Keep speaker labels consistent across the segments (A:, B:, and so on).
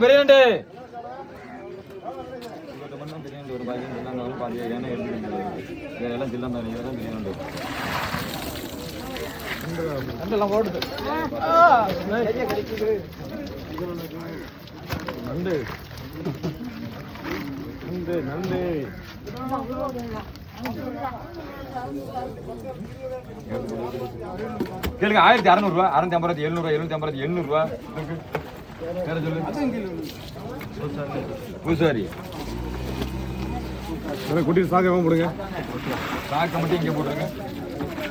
A: பெரியண்டு ஒரு எல்லாம் ஜில்லம் பெரியண்டு ஓடுது நண்டு நண்டு நண்டு கேளுங்க 1600 ரூபா 650 700 750 800 ரூபா வேற சொல்லு பூசாரி குட்டி சாக்க போடுங்க சாக்க மட்டும் இங்க போடுங்க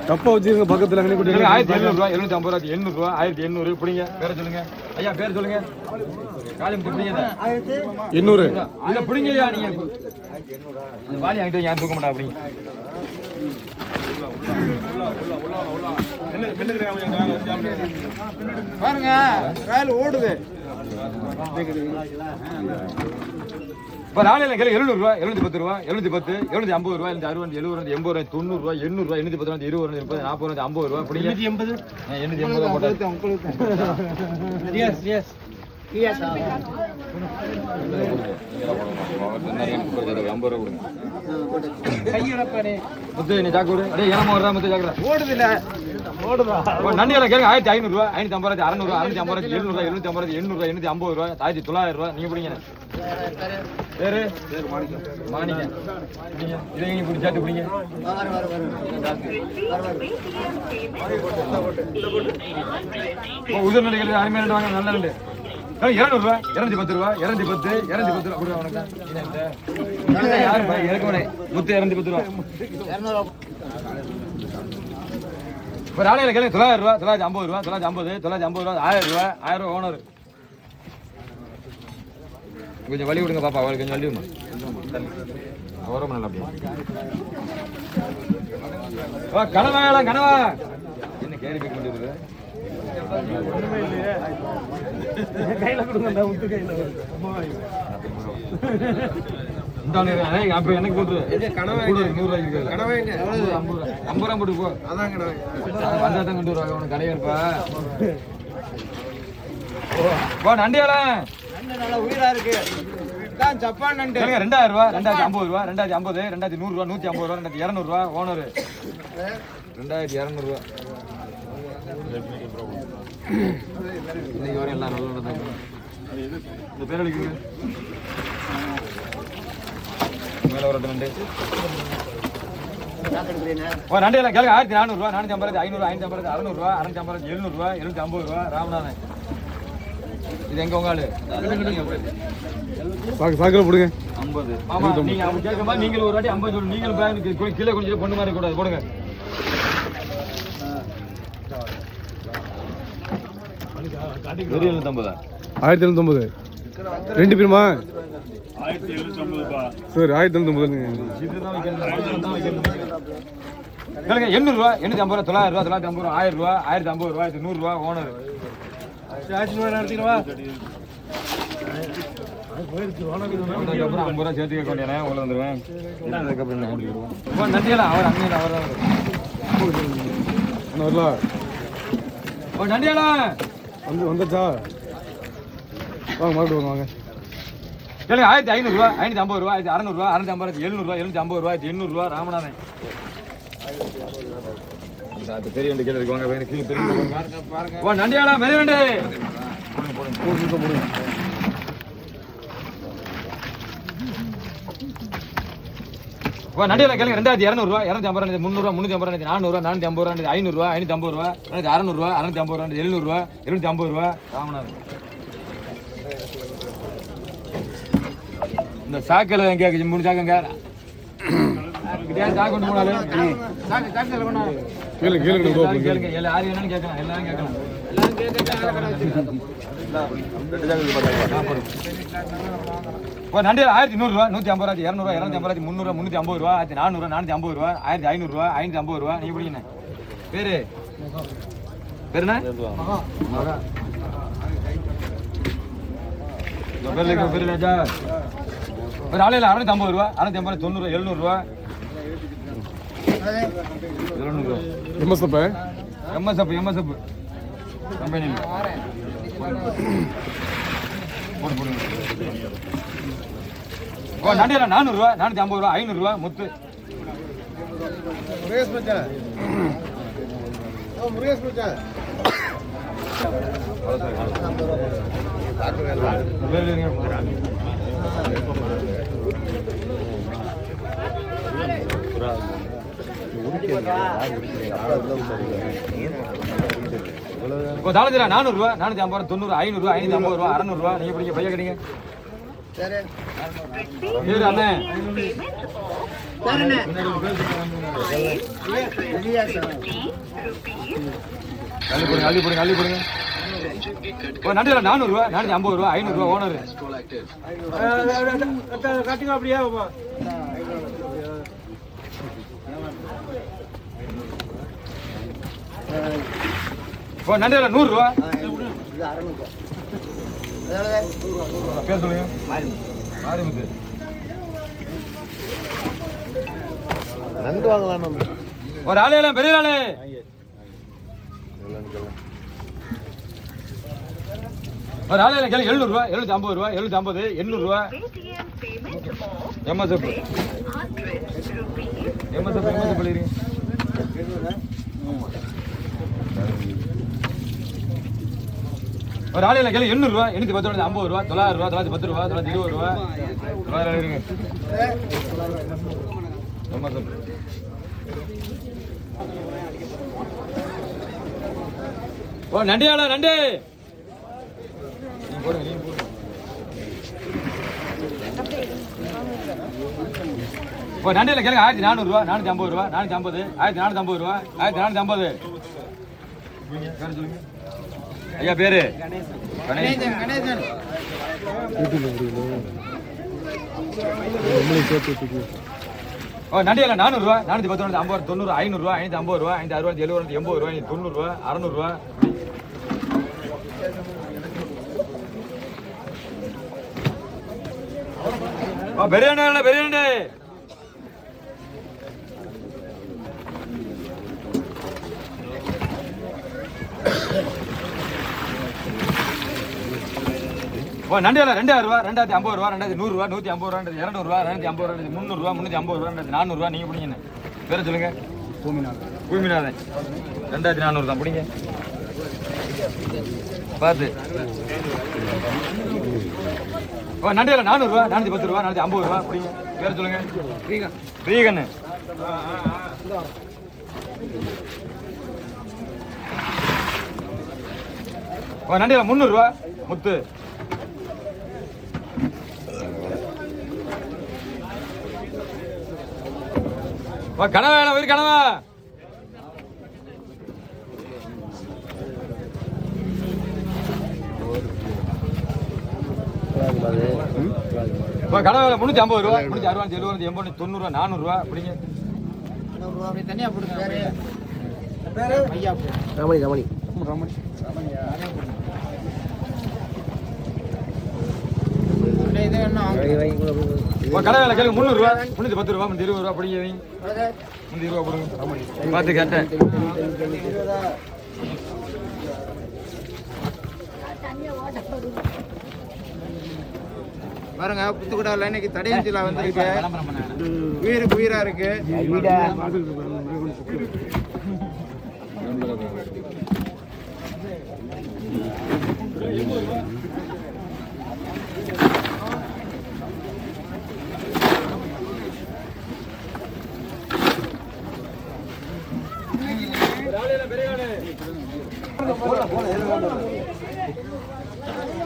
A: தப்பா வச்சிருங்க பக்கத்துல அங்கே குட்டி 1700 ரூபா 750 800 ரூபா 1800 பிடிங்க பேர சொல்லுங்க ஐயா பேர் சொல்லுங்க காலியம் பிடிங்க 800 இத பிடிங்கயா நீங்க அந்த வாலி அங்கிட்ட ஏன் தூக்க மாட்டா அப்படிங்க பாருங்க வேலை ஓடுது இப்போ நாளையில கேள்வி 700 ரூபா 710 ரூபா 710 750 ரூபா 760 70 80 90 ரூபா 800 ரூபா 810 20 30 40 50 ரூபா அப்படி 880 880 எஸ் எஸ் நண்டியெல்லாம் கேளுங்க 1500 ரூபா 550 600 650 700 750 800 850 ரூபா 1900 ரூபா நீங்க பிடிங்க பேரு மாணிக்கம் இதை நீங்க இப்படி சேர்த்து பிடிங்க உதிர் நிலைகள் அருமையான வாங்க நல்ல நண்டு 200 ரூபா 210 ரூபா 210 210 ரூபா கொடுங்க யாரு இறக்க முத்து 210 ரூபா இப்போ நாளையில கேளுங்க 900 ரூபா 950 ரூபா 950 950 ரூபா 1000 ரூபா 1000 ரூபா ஓனர் கொஞ்சம் வழி விடுங்க பாப்பா அவளுக்கு கொஞ்சம் வழி விடுங்க ஓரம் நல்லா அப்படியே கனவா கனவா என்ன கேள்வி கேட்க முடியுது கையில கொடுங்க முத்து கையில அப்ப எனக்கு போட்டு 100 ரூபாய்க்கு 50 ரூபா போட்டு போ வந்தாதான் கொண்டு வருவாங்க உனக்கு கடையப்பா நண்டியால உயிரா இருக்கு ஜப்பான் நண்டு 2000 ரூபா 2050 ரூபா 2050 2100 ரூபா 150 ரூபா 2200 ரூபா ஓனர் 2200 ரூபா இன்னைக்கு வர எல்லாம் நல்ல இந்த பேர் அடிக்குங்க மேல ஒரு நண்டு நண்டையெல்லாம் கேளுங்க 1400 ரூபா 450 500 550 600 ரூபா 650 700 ரூபா 750 ரூபா ராமநாதன் இது எங்க உங்க ஆளு சாக்கில போடுங்க 50 ஆமா நீங்க அவங்க கேட்கும்போது நீங்களும் ஒரு வாட்டி 50 சொல்லு நீங்களும் கீழே கொஞ்சம் பொண்ணு மாதிரி கூடாது போடுங்க வெறும் 1750 ரெண்டு பேருமா 1750 சார் 1750 கேளுங்க 800 ரூபா 850 ரூபா 900 ரூபா 950 ரூபா 1000 ரூபா 1050 ரூபா 100 ரூபா ஓனர் நடத்திடுவா அதுக்கப்புறம் 50 ரூபா சேர்த்து கேட்க வேண்டிய உள்ள வந்துடுவேன் அதுக்கப்புறம் நண்டியெல்லாம் அவர் அங்கே அவர் வரல நண்டியெல்லாம் வந்துச்சா வாங்க மறுபடியும் வாங்க கேளுங்க 1500 ரூபா 550 ரூபா 600 ரூபா 650 700 ரூபா 750 ரூபா 800 ரூபா ராமநாதன் பெரிய வண்டி கேட்டு வாங்க நண்டியாளா பெரிய வண்டி நண்டியால கேளுங்க 2200 ரூபா 250 300 ரூபா 350 400 ரூபா 450 ரூபா 500 ரூபா 550 ரூபா 600 ரூபா 650 ரூபா 700 ரூபா 750 ரூபா ராமநாதன் இந்த சாக்கில் எங்க 3 சாக்குங்க சாக்கு கொண்டு போனாலும் கேளுங்க யாரு என்னன்னு கேட்கலாம் எல்லாரும் கேட்கலாம் நண்டு 1100 ரூபா 150 ரூபா 200 250 300 350 ரூபா 400 450 ரூபா 1500 ரூபா 550 ரூபா நீங்க பிடிங்க பேரு பேருண்ணா பேரு ராஜா ஒரு ஆலையில் 650 ரூபா 650 90 700 ரூபா எம்எஸ்எஃப் கம்பெனி நண்டியில் 400 ரூபா 450 ரூபா 500 ரூபா முத்து தாளந்திரா 400 ரூபா 450 ரூபா 90 500 ரூபா 550 ரூபா 600 ரூபா நீங்க பிடிக்க பைய கிடைங்க அண்ணே அள்ளி போடுங்க நண்டில 400 ரூபா 450 ரூபா 500 ரூபா ஓனர் காட்டுங்க அப்படியே நண்டில 100 ரூபா பேர் சொல்லுங்க மாரிமுத்து நண்டு வாங்கலாம் ஒரு ஆளே எல்லாம் பெரிய ஆளே ஒரு ஆளே எல்லாம் கேளு 700 ரூபா 750 ரூபா 750 800 ரூபா எம்எஸ்எஃப் பண்ணிடுறீங்க ஒரு ஆளு கேள்வி 800 ரூபா 810 ரூபா 50 ரூபா 900 ரூபா 910 ரூபா 920 ரூபா 900 இருங்க ஓ நண்டியாளா நண்டு போடுங்க ஓ நண்டியில கேளுங்க 1400 ரூபா 450 ரூபா 450 1450 ரூபா 1450 சொல்லுங்க ஐயா பேரு கணேசன் ஓ நண்டியில 400 ரூபா 410 ரூபா 50 90 500 ரூபா 550 ரூபா 560 ரூபா 70 80 ரூபா 90 ரூபா 600 ரூபா ஓ பெரியண்ணே ஓ நண்டியால 2000 ரூபா 2050 ரூபா 2100 ரூபா 150 ரூபா 200 ரூபா 250 ரூபா 300 ரூபா 350 ரூபா 400 ரூபா நீங்க பிடிங்க பேர சொல்லுங்க பூமிநாதன் 2400 தான் பிடிங்க பார்த்து ஓ நண்டியால 400 ரூபா 410 ரூபா 450 ரூபா பிடிங்க பேர சொல்லுங்க ரீகன் ஓ நண்டியால 300 ரூபா முத்து கனவா உயிர் கனவா கனவா 350 ரூபா 360 70 80 90 ரூபா 400 ரூபா அப்படிங்க தனியா போடுங்க ரமணி கடைவேல கேளுங்க 300 ரூபா 310 ரூபா 20 ரூபா பிடிங்க 20 ரூபா போடுங்க பார்த்து கேட்டேன்
B: பாருங்க புத்துக்கடால இன்னைக்கு தடையஞ்சில வந்திருக்கு உயிருக்கு உயிரா இருக்கு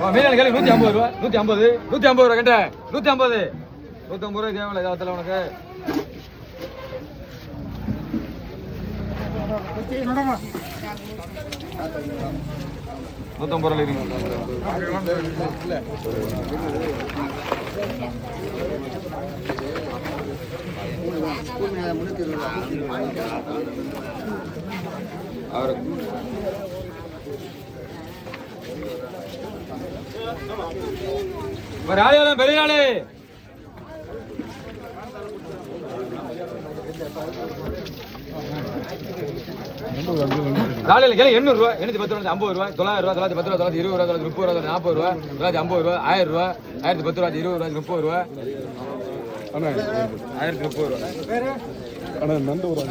A: மீனால கேள்வி 150 ரூபா 150 ரூபா கேட்ட 150 ரூபாய் தேவையில்ல ஏதாவது உனக்கு $150 அவர் ஆளு பெரிய ஆளு காலையில் கேள்வி 800 ரூபா 810 ரூபா 50 ரூபா 900 ரூபா 910 ரூபா 920 ரூபா 930 ரூபா 40 ரூபா 950 ரூபா 1000 ரூபா 1010 ரூபா 20 ரூபா 30 ரூபா அண்ணா 1030 ரூபா அண்ணா நண்டு ஒரு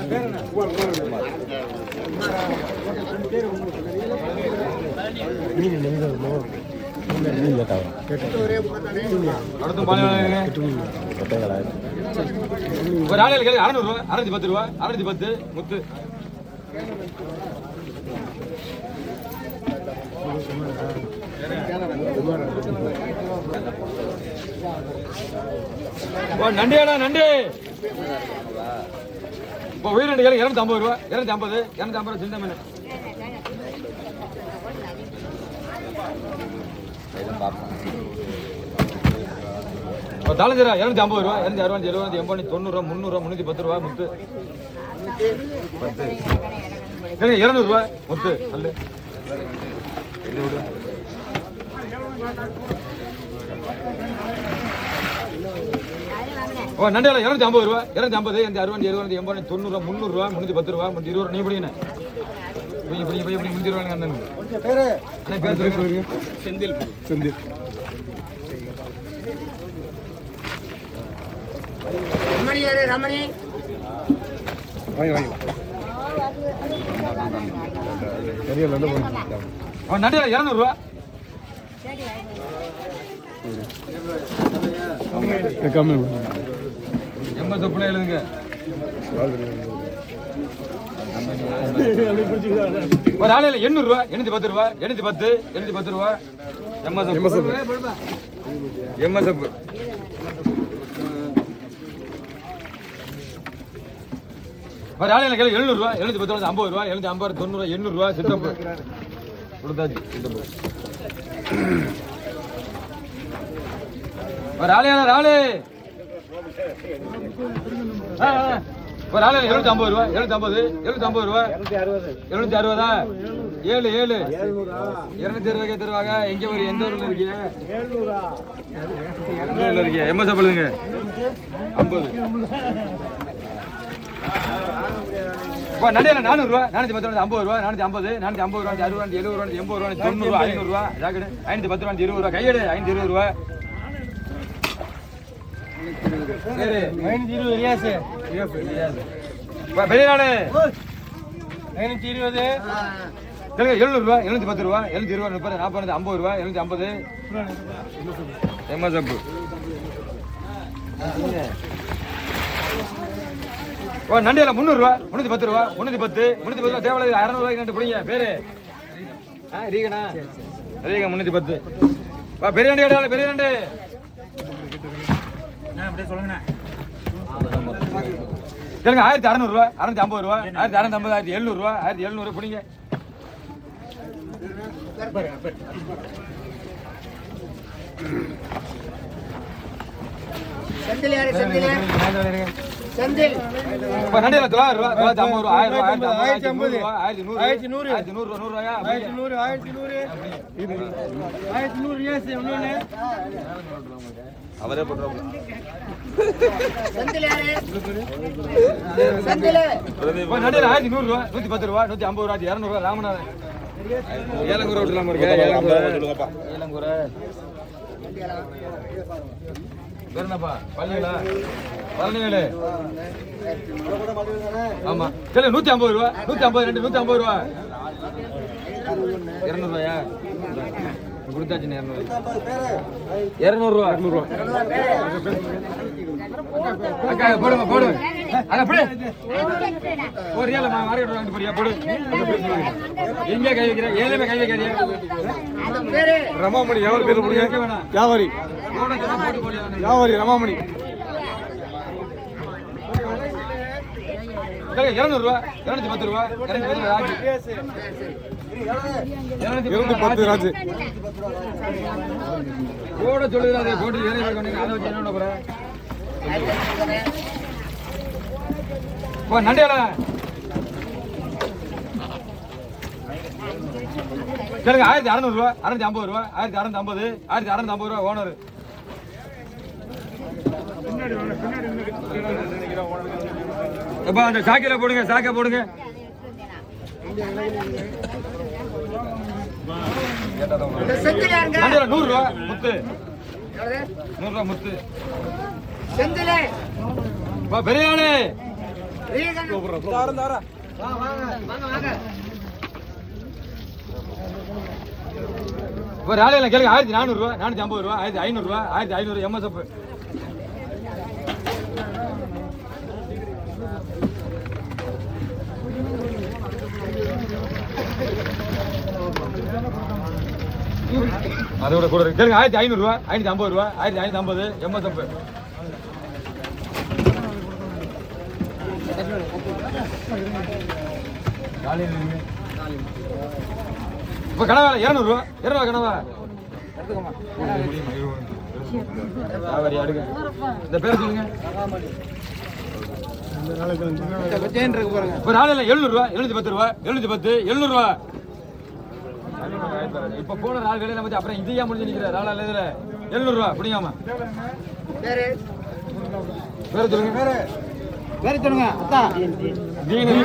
A: ஒரு ஆளையில் கேள்வி 600 ரூபா 610 ரூபா 610 முத்து நண்டியாடா நண்டு இப்போ உயிர் நண்டு கேள்வி 250 ரூபா 250 250 சின்ன மீன் தாளஞ்சரா 250 ரூபா 260 70 80 90 ரூபா 300 ரூபா 310 ரூபா முத்து 200 ரூபா முத்து அல்ல ஓ நண்டியால 250 ரூபா 250 260 70 80 90 ரூபா 300 ரூபா 310 ரூபா 20 ரூபா நீ பிடிங்க இப்படி 30 ரூபாங்க அண்ணன் பேரு அண்ணா பேர் சொல்லுங்க செந்தில் செந்தில் ரமணி யாரு ரமணி வாங்க வாங்க சரியா நல்ல போங்க அவன் நண்டியால 200 ரூபா கம்மி எம்மா தப்புல எழுதுங்க ஒரு ஆளையில 800 ரூபா 810 ரூபா 810 ரூபா எம்மா தப்பு ஒரு ஆளையில கேள்வி 700 ரூபா 710 ரூபா 50 ரூபா 750 90 ரூபா 800 ரூபா சித்தப்பு கொடுத்தாச்சு சித்தப்பு ஒரு ஆளையாளர் ஆளு ஒரு ஆளு 750 ரூபா 750 ரூபா 760 7 7 260 தருவாங்க எங்க ஒரு எந்த ஊர்ல இருக்கீங்க 700 இருக்கீங்க எம்மா சாப்பிடுங்க 50 நண்டியால 400 ரூபா 410 50 ரூபா 450 450 ரூபா 60 ரூபா 70 ரூபா 80 ரூபா 90 ரூபா 500 ரூபா ஜாக்கெட் 510 ரூபா 20 ரூபா கையெடு 520 ரூபா சரி 520 ரியாஸ் பெரிய நாளே 520 700 ரூபா 710 ரூபா 720 ரூபா 30 40 50 ரூபா 750 எம்எஸ் அப் ஓ நண்டியால 300 ரூபா 310 ரூபா 310 ரூபா தேவலை 600 ரூபாய்க்கு நண்டு பிடிங்க பேரு ரீகனா ரீகா 310 வா பெரிய நண்டு பெரிய நண்டு அப்படியே சொல்லுங்க கேளுங்க 1600 ரூபா 650 ரூபா 1650 1700 ரூபா 1700 பிடிங்க செந்தில் யாரு செந்தில் நண்டியால 900 ரூபா 950 ரூபா 1000 ரூபா 1150 1100 1100 ரூபாயா 1100 1100 ஏஸ் இன்னொன்னு அவரே போடுறாங்க செந்தில் யாரு செந்தில் நண்டியால 1100 ரூபா 110 ரூபா 150 ரூபா 200 ரூபா ராமநாதன் ஏலங்குறை விட்டுலாம இருக்க ஏலங்குறை என்னப்பா பள்ளிகளா பழனிவேலு ஆமா சரி 150 ரூபா 150 150 ரூபா 200 ரூபாயா கொடுத்தாச்சு 200 ரூபா 200 ரூபா அக்கா போடுங்க போடுங்க அட போடு ஒரு ரியல் மார்க்கெட் வாங்கி போறியா போடு எங்க கை வைக்கிற ஏலமே கை வைக்காதீங்க ரமாமணி யாவர் பேர் போடுங்க வேணாம் யாவரி யாவரி ரமாமணி 200 ரூபா 210 ரூபா 210 ராஜு போட சொல்லுறாரு போட்டு ஏறி கொண்டீங்க அத வச்சு என்ன பண்ண போறேன் நண்டியால கேளுங்க 1600 ரூபா 650 ரூபா 1650 1650 ரூபா ஓனர் எப்பா அந்த சாக்கில போடுங்க சாக்க போடுங்க
B: செந்தில்
A: 100 ரூபா முத்து 100 ரூபா முத்து
B: செந்தில்
A: பெரியாளே ஒரு ஆலையில கேளுங்க 1400 ரூபா 450 ரூபா 1500 ரூபா 1500 எம்எஸ்எஃப் அதோட கூட கேளுங்க 1500 ரூபா 550 ரூபா 1550 எம்எஸ்எஃப் இப்ப கனவா 200 ரூபா 200 கனவா அடுங்க இந்த பேர் சொல்லுங்க ஒரு ஆள் 700 ரூபா 710 ரூபா 710 700 ரூபா இப்ப போன நாள் வேலையில வந்து அப்புறம் இதையா முடிஞ்சு நிக்கிற நாள் இதுல 700 ரூபா புடிங்காமா பேர் சொல்லுங்க
B: பேர் சொல்லுங்க அத்தா
A: தீனா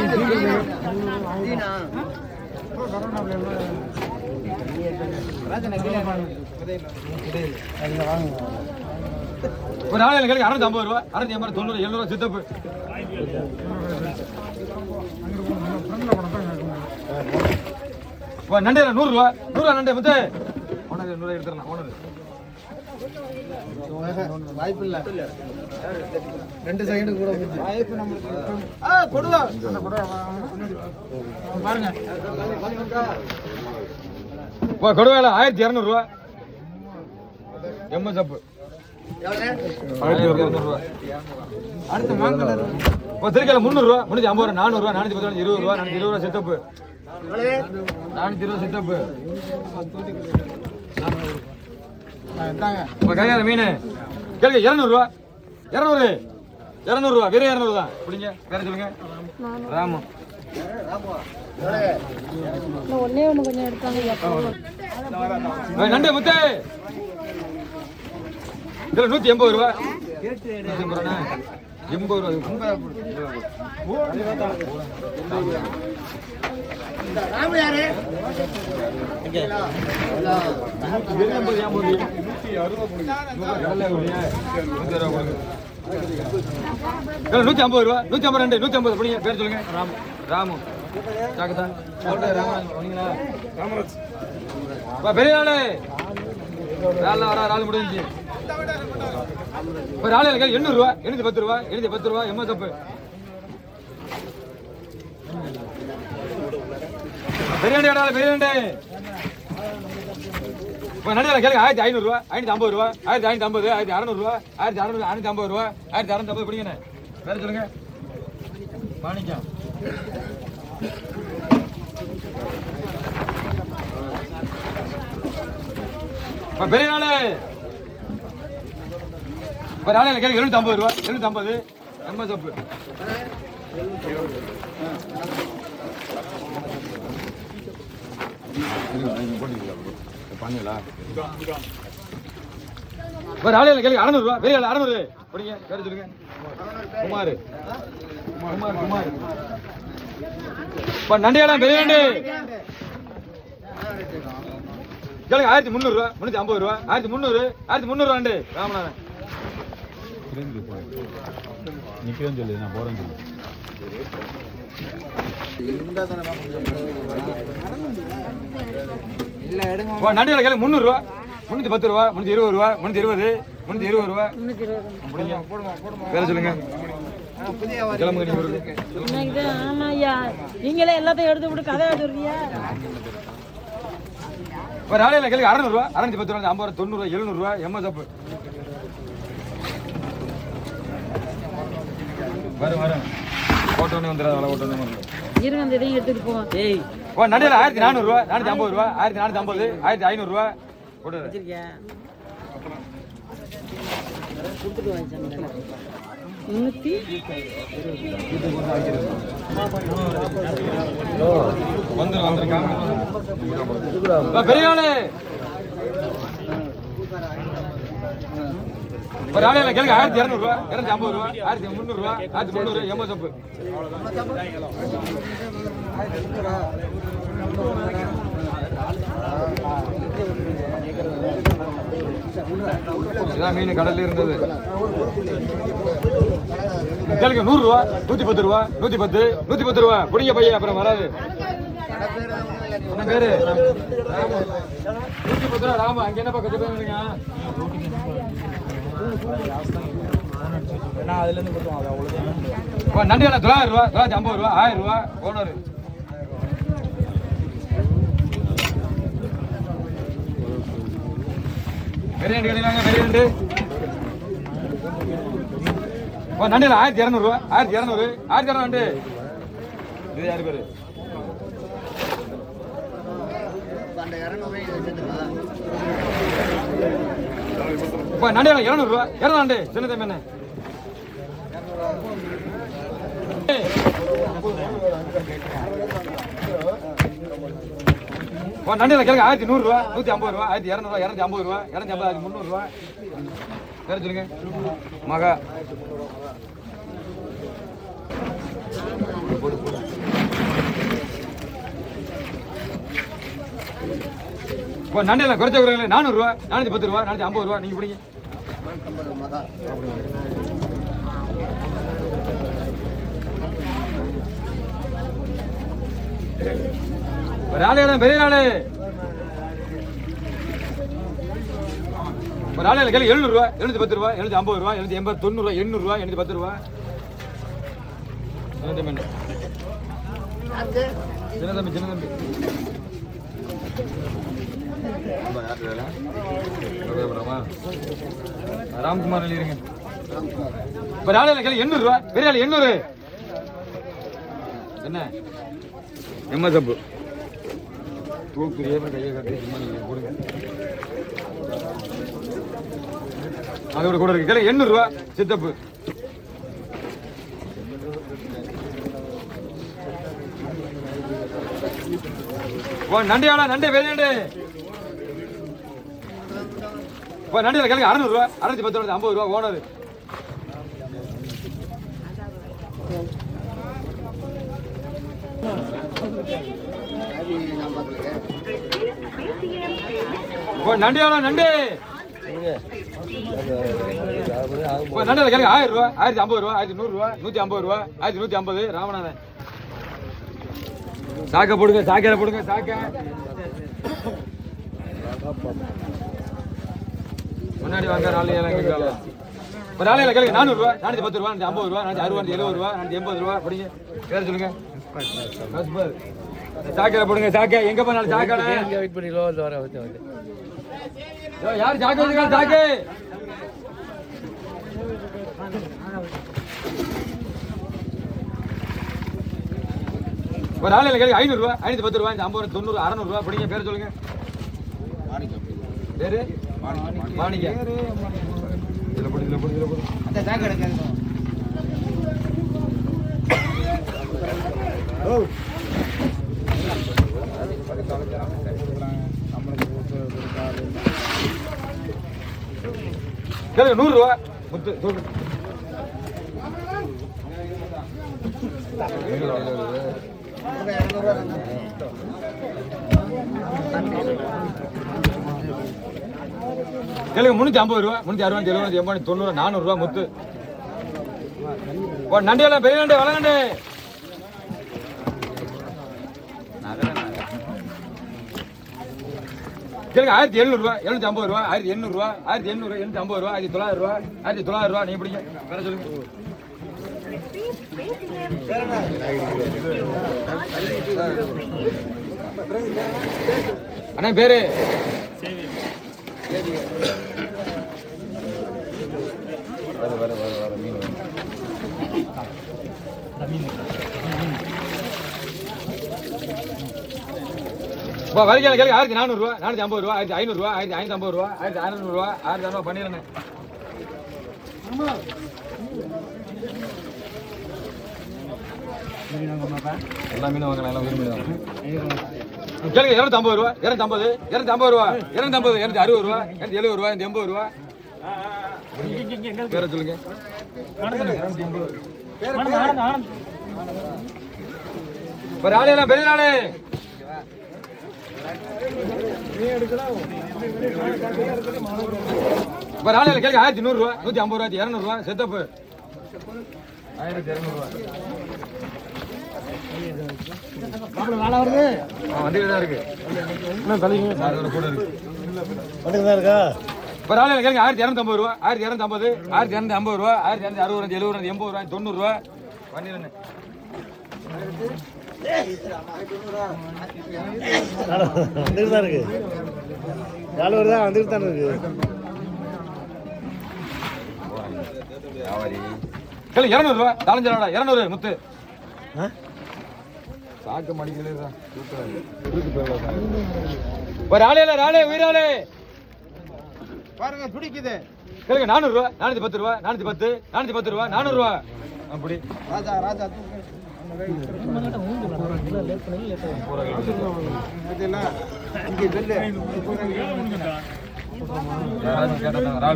A: ஒரு ஆள் கேளுங்க 650 ரூபா 650 90 700 ரூபா சித்தப்பு நண்டே 100 ரூபா 100 ரூபா நண்டே முத்து உனக்கு 100 எடுத்துறலாம் ஓனர்
B: வாய்ப்பு இல்ல 2 செகண்ட் கூட வாய்ப்பு நம்மளுக்கு கொடுவா பாருங்க
A: கொடுவேல 1200 ரூபா எம்எஸ்எஃப்
B: அடுத்து மாங்கலர்
A: திருக்கல 300 ரூபா 350 ரூபா 400 ரூபா 410 20 ரூபா 420 ரூபா சித்தப்பு 420 சித்தப்பு கையால மீன் கேளுங்க 200 ரூபா 200 ரூபா வெறும் 200 தான் பிடிங்க வேற சொல்லுங்க ராமு
C: ஒன்னே ஒண்ணு கொஞ்சம் எடுத்தாங்க
A: நண்டே முத்தே 180 ரூபா 80 ரூபா
B: ராமு யாரு
A: 150 ரூபா 150 150 பிடிங்க பேர் சொல்லுங்க ராமு ராமு சாக்கதா ராமராஜ் பெரிய ஆளு ஆள் முடிஞ்சு ஒரு ஆளு 800 ரூபா 810 ரூபா 810 ரூபா எம்எஸ்எஃப் பெரியாண்டே பெரியாண்டே நடுவில் கேளுங்க 1500 ரூபா 550 ரூபா 1550 1600 ரூபா 1600 550 ரூபா 1650 பிடிங்கண்ணே வேற சொல்லுங்க மாணிக்கம் பெரிய நாளு ஒரு ஆளு கேளுங்க 750 ரூபா 750 எம்எஸ்எஃப் ஒரு ஆளு கேளுங்க 600 ரூபா பெரிய 600 பிடிங்க பேர சொல்லுங்க குமார் குமார் குமார் நண்டியாடா பெரிய நண்டு கேளுங்க 1300 ரூபா 350 ரூபா 1300 ரூபா நண்டு ராமநாதன் நிக்கிறேன்னு சொல்லு நான் போறேன்னு சொல்லு நண்டியாட கேளுங்க 300 ரூபா 310 ரூபா 320 ரூபா 320 320 ரூபா வேற சொல்லுங்க
C: ஆமா ஐயா நீங்களே எல்லாத்தையும் எடுத்து விட்டு கதை எடுத்துருக்கீங்க
A: ஒரு ஆலையில கேளுங்க 600 ரூபா 610 ரூபா 50 ரூபா 90 ரூபா 700 ரூபா எம்எஸ்எஃப் வரும் போட்டோனே வந்துடுறா ஓட்டோனே
C: இருங்க அந்த இதையும் எடுத்துட்டு போவோம் ஏய்
A: நண்டியில் 1400 ரூபா 450 ரூபா 1450 1500 ரூபா போட்டு
C: வச்சிருக்கேன் கொடுத்துட்டு வாங்கிச்சாங்க 320 பெரியாளே
A: ஒரு ஆளையில கேளுங்க 1200 ரூபா 250 ரூபா 1300 ரூபா 1300 எம்மோ சப்பு இதான் மீன் கடல்ல இருந்தது கேளுங்க 100 ரூபா 110 ரூபா 110 110 ரூபா புடிங்க பையன் அப்புறம் வராது என்ன பேரு 110 ரூபா ராம அங்க என்ன பக்கத்து பேருங்க அதுல இருந்து கொடுத்தோம் அவ்வளவு நன்றி 900 ரூபா 950 ரூபா 1000 ரூபா ஓனர் வெறியண்டு கிடைக்கிறாங்க வெறியண்டு நண்டில 1200 ரூபா 1200 1200 இது யாரு பேரு நண்டில 200 ரூபா 200 சின்ன தம்பி என்ன நண்டில கேளுங்க 1100 ரூபா 150 ரூபா 1200 ரூபா 250 ரூபா 250 300 ரூபா வேற சொல்லுங்க மகா நண்டில குறைச்ச 400 ரூபா 410 ரூபா 450 ரூபா நீங்க பிடிங்க ஒரு ஆளு பெரிய ஆளு ஒரு ஆளு கேள்வி 700 ரூபா 710 ரூபா 750 ரூபா 780 90 ரூபா 800 ரூபா 810 ரூபா சின்ன தம்பி ராம்குமார் இருங்க ஒரு ஆளு கேள்வி 800 ரூபா பெரிய ஆளு 800 என்ன எம்மசப்பு தூக்குறியே கையை கட்டி சும்மா நீங்க கொடுங்க அதோட கூட இருக்கு கேளு 800 ரூபா சித்தப்பு நண்டியாடா நண்டே வேணாண்டே நண்டியில கேளுங்க 600 ரூபா 610 ரூபா 50 ரூபா ஓனர் நண்டியாடா நண்டே நண்டியில கேளுங்க 1000 ரூபா 1050 ரூபா 1100 ரூபா 150 ரூபா 1150 ராமநாதன் சாக்க போடுங்க சாக்கையில போடுங்க சாக்க முன்னாடி வாங்க நாலு ஒரு ஆளையில கேளுங்க 400 ரூபா 410 ரூபா 450 ரூபா 460 70 ரூபா 480 ரூபா படிங்க பேர் சொல்லுங்க சாக்கையில போடுங்க சாக்க எங்க போனாலும் சாக்கடை வெயிட் பண்ணிலோ வர யார் சாக்க வச்சுக்கா சாக்கு ஒரு ஆளையில கேளுங்க 500 ரூபா 510 ரூபா 50 90 600 ரூபா படிங்க பேர் சொல்லுங்க பேரு மாணிக்க இதுல போடு அந்த சாக்கு எடுங்க ஓ கேளுங்க 100 ரூபா முத்து சொல்லு கேளுங்க 350 ரூபா 360 70 80 90 400 ரூபா முத்து நண்டியெல்லாம் பெரிய நண்டு வளங்கண்டு கேளுங்க 1700 ரூபா 750 ரூபா 1800 ரூபா 1800 850 ரூபா 1900 ரூபா 1900 ரூபா நீங்க பிடிங்க வேற சொல்லுங்க அண்ணா பேரு வரைக்கும் கேள்வி 1400 ரூபா 450 ரூபா 1500 ரூபா 1550 ரூபா 1600 ரூபா 1600 ரூபா பண்ணிடுறேன் எல்லா மீனும் வாங்கலாம் எல்லாம் உயிர் மீன் வாங்க கேளுங்க 250 ரூபா 250 250 ரூபா 250 260 ரூபா 270 ரூபா 280 ரூபா பேரை சொல்லுங்க. ஒரு ஆளு எல்லாம் பெரிய ஆளு. ஒரு ஆளு கேட்க 1100 ரூபா, 150 ரூபா, 200 ரூபா செத்தப்பு 1200 ரூபா. வந்துதான் இருக்கு கூட இருக்கு. ஒரு ஆளு கேட்க 1250 ரூபா, 1250, 1250 ரூபா, 1260, 70, 80 ரூபா, 90 ரூபா பண்ணிடுங்க.
D: வந்துட்டு தான் இருக்கு. நாலு வருதா வந்துட்டு தான் இருக்கு.
A: 200 ரூபா, 200 முத்து சாக்க மடிக்கல. ஒரு ஆளே இல்ல, ஆளே உயிராளே
B: பாருங்க துடிக்குது.
A: கேளுங்க 400 ரூபா, 410 ரூபா, 410, 410 ரூபா, 400 ரூபா. அப்படி
B: ராஜா ராஜா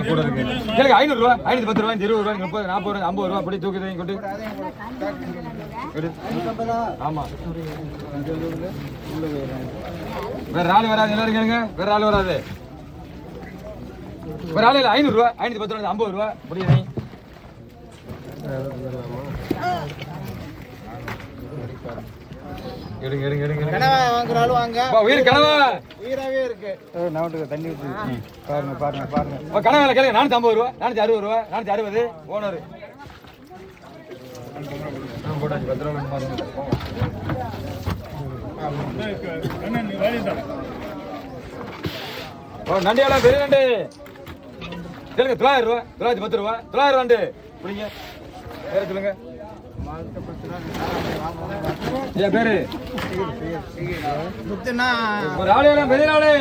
A: கூட இருக்கு. கேளுங்க 500 ரூபா, 510 ரூபா, 20 ரூபா, 30, 40 ரூபா, 50 ரூபா அப்படி தூக்குது கொண்டு. ஆமா வேற ஆள் வராது. எல்லாரும் கேளுங்க, வேற ஆள் வராது. ஒரு ஆள் இல்ல 500 ரூபா, 510 ரூபா, 50 ரூபா புரியுது. எடுங்க எடுங்க எடுங்க.
B: கனவா வாங்குறாலும் வாங்க.
A: உயிர் கனவா
B: உயிராவே இருக்கு.
D: நாட்டுக்கு தண்ணி ஊற்றி பாருங்க பாருங்க பாருங்க.
A: கனவால கேளுங்க 450 ரூபா, 460 ரூபா, 460 ஓனர். போட்டாச்சு 10 ரூபா பாருங்க. நண்டியாலாம் பெரிய நண்டு கேளுங்க 900 ரூபா, 910 ரூபா, 900 ரூபாண்டு புரியுங்க. பேர சொல்லுங்க. என் பேரு
B: முத்துனா
A: ஒரு ஆளு எல்லாம் பெரிய ஆளு.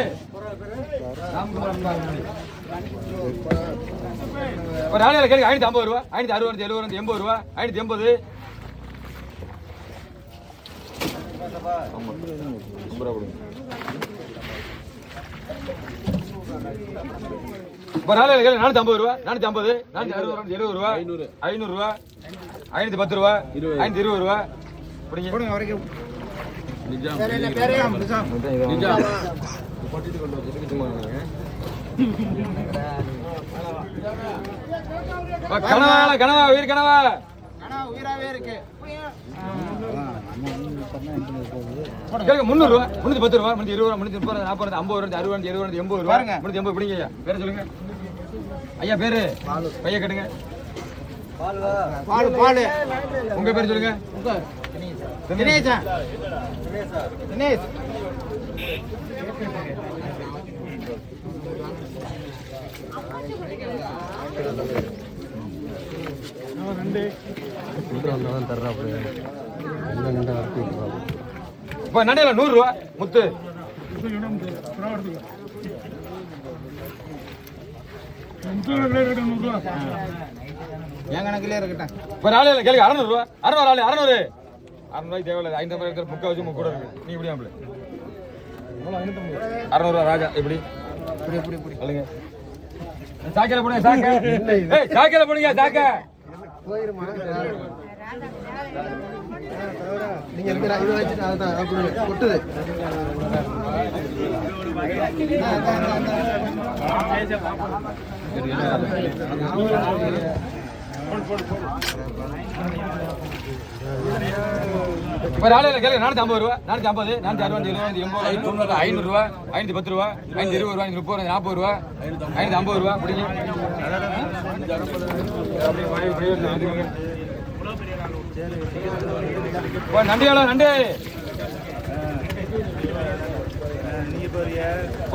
A: ஒரு ஆளு கேளுங்க 550 ரூபா, 560, 70, 80 ரூபா, 580. ஒரு ஆளு கேளுங்க 450 ரூபா, 450, 460, 70 ரூபா, 500 ரூபா, 510 ரூபா, 520 ரூபா புரியுங்க.
B: கொடுங்க வரைக்கும்.
A: கனவா கனவா உயிர் கனவா.
B: கனவா உயிராவே இருக்கு.
A: கேளுங்க 300 ரூபா, 310 ரூபா, 320 ரூபா, 330 ரூபா, 40 ரூபா, 50 ரூபா, 60 ரூபா, 70 ரூபா, 80 ரூபா, 380 பிடிங்க. ஐயா பேரை சொல்லுங்க. ஐயா பேரு பைய கட்டுங்க.
B: பால் பால்.
A: உங்க பேர் சொல்லுங்க.
B: தினேஷா தினேஷ்.
A: இப்போ நண்டையில 100 ரூபா முத்து.
B: என் கணக்கிலே இருக்கட்டும்.
A: இப்போ நாளே இல்லை கேளுங்க 600 ரூபா, 600 ஆளு 600 600 தேவையில்லை. 500 இருக்கிற முக்கா வச்சு கூட இருக்கு. நீ இப்படி ஆம்பளை 600 ரூபா ராஜா எப்படி
B: இப்படி இப்படி இப்படி
A: சொல்லுங்க. சாக்கையில போடுங்க. சாக்க ஏய் சாக்கையில போடுங்க. சாக்க
D: நீங்க இருக்கிற இதை வச்சுட்டு அதான் அப்படி கொட்டுது.
A: ஒரு ஆளு கேளுங்க 450 ரூபா, 450, 460, 70, 80, 500 ரூபா, 510 ரூபா, 520 ரூபா, 30, 40 ரூபா, 550 ரூபா பிடிங்க. நண்டியாளா நண்டு.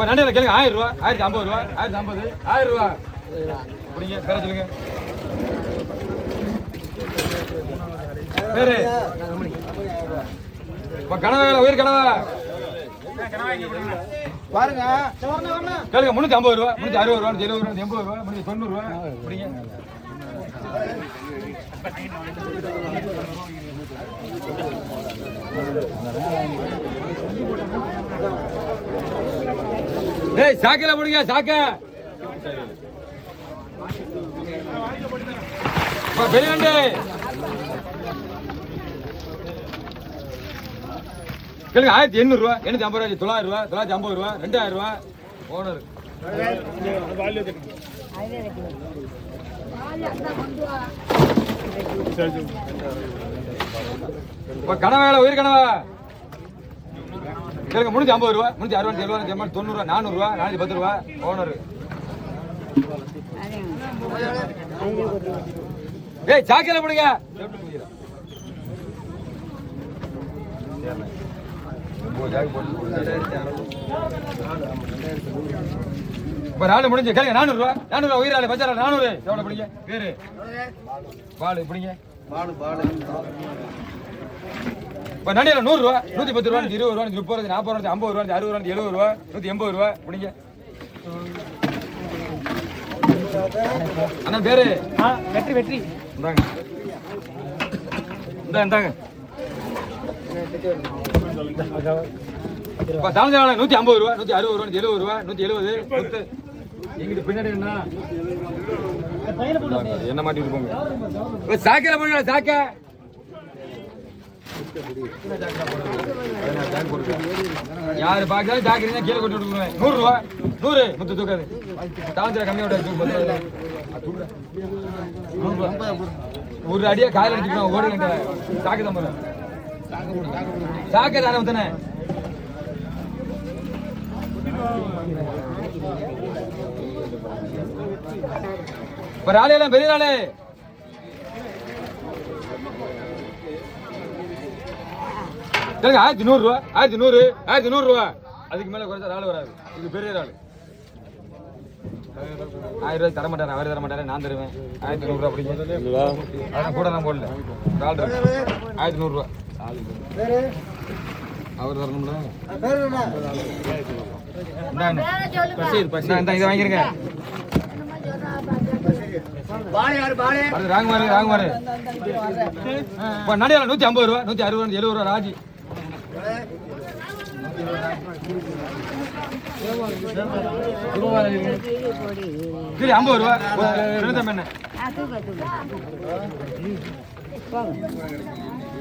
A: நண்டியில கேளுங்க 1000 ரூபா, 1050 ரூபா, 1050, 1000 ரூபா பிடிங்க. பேர சொல்லுங்க. பேரு கனவா உயிர் கனவா.
B: பாருங்க
A: கேளுங்க 350 ரூபா, 360 ரூபா, 70 ரூபா, 80 ரூபா, 90 ரூபா பிடிங்க. ஏய் சாக்கையில போடுங்க. சாக்க வெளிவண்டு கேளுங்க 1800 ரூபா 850 ரூபா 900 ரூபா 950 ரூபா 2000 ரூபா ஓனர் கனவா உயிர் கனவா கேளுங்க 350 ரூபா 360 ரூபா 70 ரூபா 90 ரூபா 410 ரூபா ஓனர் ஏய் சாக்கில போடுங்க நாலு முடிஞ்சு கேளுங்க 400 ரூபா 400 ரூபா உயிராளு பச்சாரா 400 எவ்வளவு பிடிங்க பேரு பாலு பிடிங்க இப்ப நண்டியில 100 ரூபா 110 ரூபா 20 ரூபா 30 ரூபா 40 ரூபா 50 ரூபா 60 ரூபா 70 ரூபா 180 ரூபா பிடிங்க அண்ணா பேரு
C: வெற்றி வெற்றி
A: இந்தாங்க இந்தாங்க இப்ப தாமதம் 150 ரூபா 160 ரூபா 70 ரூபா 170 எங்கிட்ட பின்னாடி என்ன மாட்டி இருப்போங்க சாக்கையில போடுங்க சாக்க யாரு பாக்கலாம் ஜாக்கிரதையா கீழே கொண்டு விடுவேன் 100 ரூபா 100 முத்து தூக்காது தாமதில கம்மியோட ஒரு அடியா காயில் அடிச்சுக்கணும் ஓடுங்க சாக்கு தான் சாக்க தானே தானே இப்ப ராலையெல்லாம் பெரிய ராளே கேளுங்க 1100 ரூபா 1100 ரூபா அதுக்கு மேல குறைச்சா ராள் வராது இது பெரிய ராள் 1000 ரூபாய் தர மாட்டாரு அவர் தர மாட்டாரு நான் தருவேன் 1100 ரூபா அப்படிங்க அதான் கூட நான் போடல ராள் 1100 ரூபா அவர் வரணும்ல இதை வாங்கிருங்க ராகுமாரு நடிகா 150 ரூபா 160 ரூபா 70 ரூபா ராஜி சரி 50 ரூபா என்ன